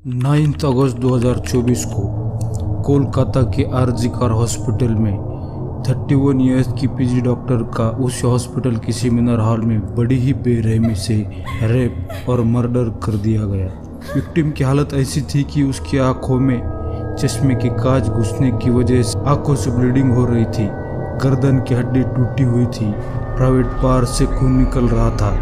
9 अगस्त 2024 को कोलकाता के आरजी-कर हॉस्पिटल में 31 ईयर्स की पीजी डॉक्टर का उस हॉस्पिटल के सेमिनार हॉल में बड़ी ही बेरहमी से रेप और मर्डर कर दिया गया। विक्टिम की हालत ऐसी थी कि उसकी आंखों में चश्मे के कांच घुसने की वजह से आंखों से ब्लीडिंग हो रही थी, गर्दन की हड्डी टूटी हुई थी, प्राइवेट पार्ट से खून निकल रहा था,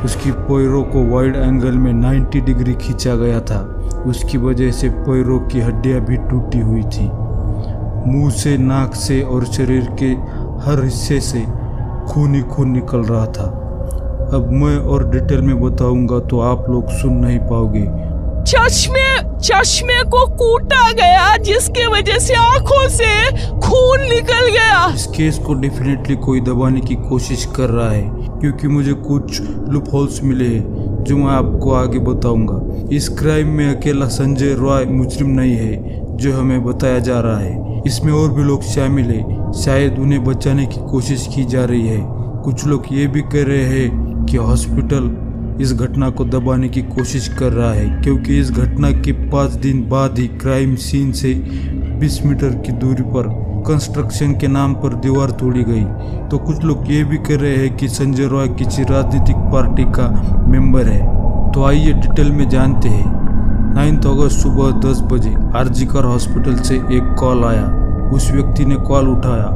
उसकी पैरों को वाइड एंगल में 90 डिग्री खींचा गया था, उसकी वजह से पैरों की हड्डियां भी टूटी हुई थी, मुंह से, नाक से और शरीर के हर हिस्से से खून ही खून निकल रहा था। अब मैं और डिटेल में बताऊंगा तो आप लोग सुन नहीं पाओगे। चश्मे को कूटा गया जिसकी वजह से आंखों से खून निकल गया। इस केस को डेफिनेटली कोई दबाने की कोशिश कर रहा है क्योंकि मुझे कुछ लूप होल्स मिले हैं जो मैं आपको आगे बताऊंगा। इस क्राइम में अकेला संजय रॉय मुजरिम नहीं है जो हमें बताया जा रहा है, इसमें और भी लोग शामिल है। शायद उन्हें बचाने की कोशिश की जा रही है। कुछ लोग ये भी कह रहे हैं कि हॉस्पिटल इस घटना को दबाने की कोशिश कर रहा है क्योंकि इस घटना के 5 दिन बाद ही क्राइम सीन से 20 मीटर की दूरी पर कंस्ट्रक्शन के नाम पर दीवार तोड़ी गई। तो कुछ लोग ये भी कह रहे हैं कि संजय रॉय किसी राजनीतिक पार्टी का मेंबर है। तो आइए डिटेल में जानते हैं। 9 अगस्त सुबह 10 बजे आरजी-कर हॉस्पिटल से एक कॉल आया। उस व्यक्ति ने कॉल उठाया।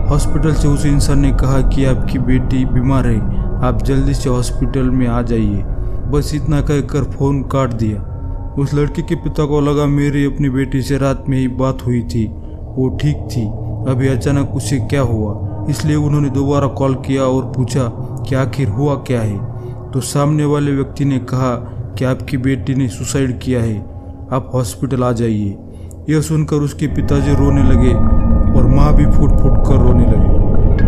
हॉस्पिटल से उस इंसान ने कहा कि आपकी बेटी बीमार है, आप जल्दी से हॉस्पिटल में आ जाइए। बस इतना कहकर फ़ोन काट दिया। उस लड़की के पिता को लगा मेरी अपनी बेटी से रात में ही बात हुई थी, वो ठीक थी, अभी अचानक उसे क्या हुआ, इसलिए उन्होंने दोबारा कॉल किया और पूछा कि आखिर हुआ क्या है। तो सामने वाले व्यक्ति ने कहा कि आपकी बेटी ने सुसाइड किया है, आप हॉस्पिटल आ जाइए। यह सुनकर उसके पिताजी रोने लगे और माँ भी फूट फूट कर रोने लगी।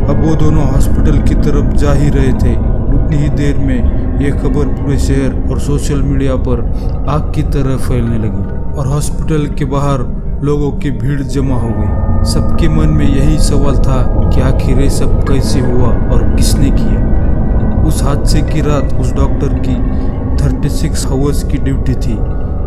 अब वो दोनों हॉस्पिटल की तरफ जा ही रहे थे, उतनी ही देर में यह खबर पूरे शहर और सोशल मीडिया पर आग की तरह फैलने लगी और हॉस्पिटल के बाहर लोगों की भीड़ जमा हो गई। सबके मन में यही सवाल था कि आखिर ये सब कैसे हुआ और किसने किया। उस हादसे की रात उस डॉक्टर की 36 आवर्स की ड्यूटी थी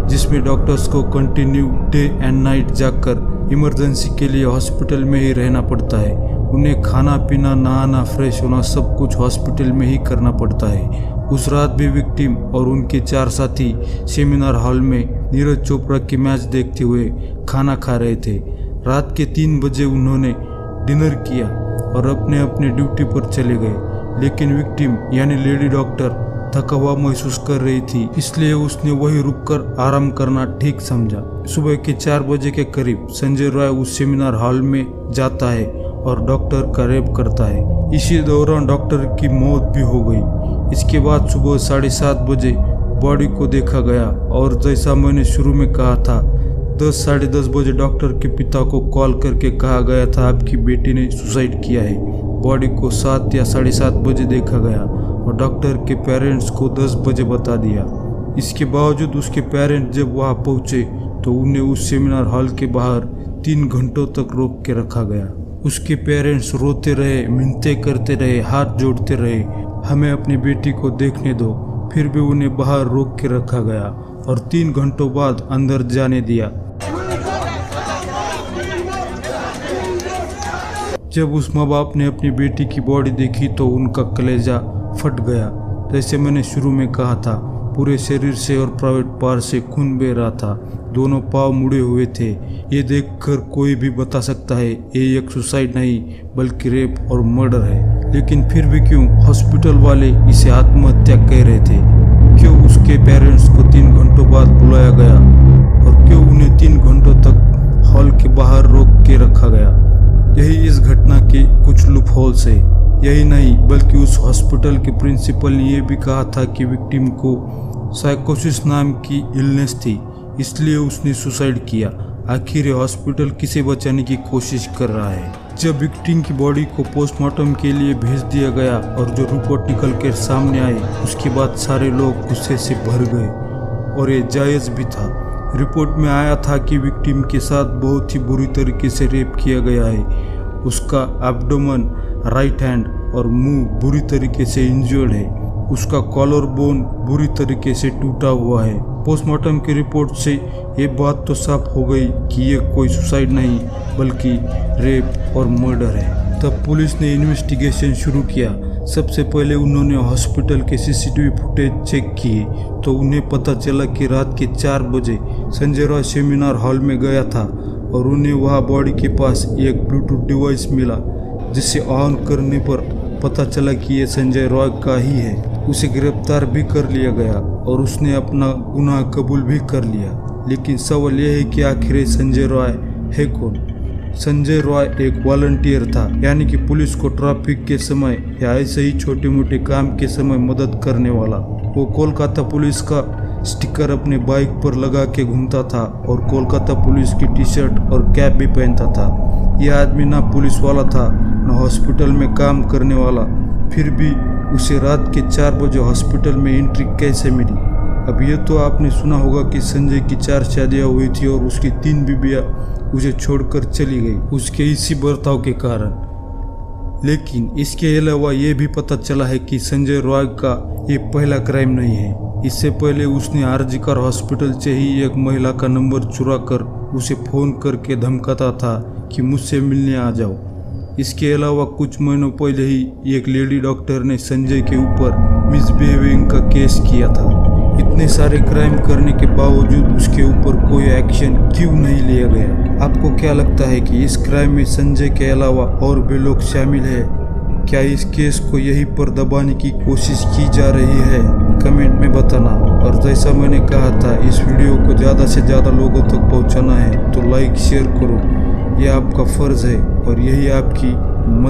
जिसमें डॉक्टर्स को कंटिन्यू डे एंड नाइट जाकर इमरजेंसी के लिए हॉस्पिटल में ही रहना पड़ता है। उन्हें खाना पीना, नहाना, फ्रेश होना सब कुछ हॉस्पिटल में ही करना पड़ता है। उस रात भी विक्टिम और उनके 4 साथी सेमिनार हॉल में नीरज चोपड़ा की मैच देखते हुए खाना खा रहे थे। रात के 3 बजे उन्होंने डिनर किया और अपने अपने ड्यूटी पर चले गए, लेकिन विक्टिम यानी लेडी डॉक्टर थका हुआ महसूस कर रही थी, इसलिए उसने वही रुककर आराम करना ठीक समझा। सुबह के 4 बजे के करीब संजय रॉय उस सेमिनार हॉल में जाता है और डॉक्टर का रेप करता है। इसी दौरान डॉक्टर की मौत भी हो गई। इसके बाद सुबह 7:30 बजे बॉडी को देखा गया और जैसा मैंने शुरू में कहा था, 10 साढ़े 10 बजे डॉक्टर के पिता को कॉल करके कहा गया था आपकी बेटी ने सुसाइड किया है। बॉडी को 7 या 7:30 बजे देखा गया और डॉक्टर के पेरेंट्स को 10 बजे बता दिया। इसके बावजूद उसके पेरेंट्स जब वहां पहुंचे तो उन्हें उस सेमिनार हॉल के बाहर 3 घंटों तक रोक के रखा गया। उसके पेरेंट्स रोते रहे, मिन्नतें करते रहे, हाथ जोड़ते रहे, हमें अपनी बेटी को देखने दो, फिर भी उन्हें बाहर रोक के रखा गया और 3 घंटों बाद अंदर जाने दिया। जब उस माँ बाप ने अपनी बेटी की बॉडी देखी तो उनका कलेजा फट गया। जैसे मैंने शुरू में कहा था, पूरे शरीर से और प्राइवेट पार्ट से खून बह रहा था, दोनों पांव मुड़े हुए थे। ये देखकर कोई भी बता सकता है ये एक सुसाइड नहीं बल्कि रेप और मर्डर है। लेकिन फिर भी क्यों हॉस्पिटल वाले इसे आत्महत्या कह रहे थे? क्यों उसके पेरेंट्स को 3 घंटों बाद बुलाया गया और क्यों उन्हें 3 घंटों तक हॉल के बाहर रोक के रखा गया? यही इस घटना के कुछ लूप होल्स है। यही नहीं बल्कि उस हॉस्पिटल के प्रिंसिपल ने यह भी कहा था कि विक्टिम को साइकोसिस नाम की इलनेस थी, इसलिए उसने सुसाइड किया। आखिर हॉस्पिटल किसे बचाने की कोशिश कर रहा है? जब विक्टिम की बॉडी को पोस्टमार्टम के लिए भेज दिया गया और जो रिपोर्ट निकल कर सामने आई, उसके बाद सारे लोग गुस्से से भर गए और ये जायज़ भी था। रिपोर्ट में आया था कि विक्टिम के साथ बहुत ही बुरी तरीके से रेप किया गया है। उसका एब्डोमेन, राइट हैंड और मुंह बुरी तरीके से इंजर्ड है। उसका कॉलर बोन बुरी तरीके से टूटा हुआ है। पोस्टमार्टम की रिपोर्ट से ये बात तो साफ हो गई कि ये कोई सुसाइड नहीं बल्कि रेप और मर्डर है। तब पुलिस ने इन्वेस्टिगेशन शुरू किया। सबसे पहले उन्होंने हॉस्पिटल के सीसीटीवी फुटेज चेक किए तो उन्हें पता चला कि रात के 4 बजे संजय रॉय सेमिनार हॉल में गया था और उन्हें वहां बॉडी के पास एक ब्लूटूथ डिवाइस मिला जिसे ऑन करने पर पता चला कि ये संजय रॉय का ही है। उसे गिरफ्तार भी कर लिया गया और उसने अपना गुनाह कबूल भी कर लिया। लेकिन सवाल यह है कि आखिर ये संजय रॉय है कौन? संजय रॉय एक वॉलंटियर था, यानी कि पुलिस को ट्रैफिक के समय या ऐसे ही छोटे मोटे काम के समय मदद करने वाला। वो कोलकाता पुलिस का स्टिकर अपने बाइक पर लगा के घूमता था और कोलकाता पुलिस की टी शर्ट और कैप भी पहनता था। यह आदमी ना पुलिस वाला था न हॉस्पिटल में काम करने वाला, फिर भी उसे रात के 4 बजे हॉस्पिटल में एंट्री कैसे मिली? अब ये तो आपने सुना होगा कि संजय की 4 शादियाँ हुई थी और उसकी 3 बीबियाँ उसे छोड़कर चली गई उसके इसी बर्ताव के कारण। लेकिन इसके अलावा ये भी पता चला है कि संजय रॉय का ये पहला क्राइम नहीं है। इससे पहले उसने आरजीकर हॉस्पिटल से ही एक महिला का नंबर चुरा कर उसे फोन करके धमकाता था कि मुझसे मिलने आ जाओ। इसके अलावा कुछ महीनों पहले ही एक लेडी डॉक्टर ने संजय के ऊपर मिसबिहेविंग का केस किया था। इतने सारे क्राइम करने के बावजूद उसके ऊपर कोई एक्शन क्यों नहीं लिया गया? आपको क्या लगता है कि इस क्राइम में संजय के अलावा और भी लोग शामिल है? क्या इस केस को यहीं पर दबाने की कोशिश की जा रही है? कमेंट में बताना। और जैसा मैंने कहा था, इस वीडियो को ज़्यादा से ज़्यादा लोगों तक पहुंचाना है तो लाइक शेयर करो, यह आपका फ़र्ज़ है और यही आपकी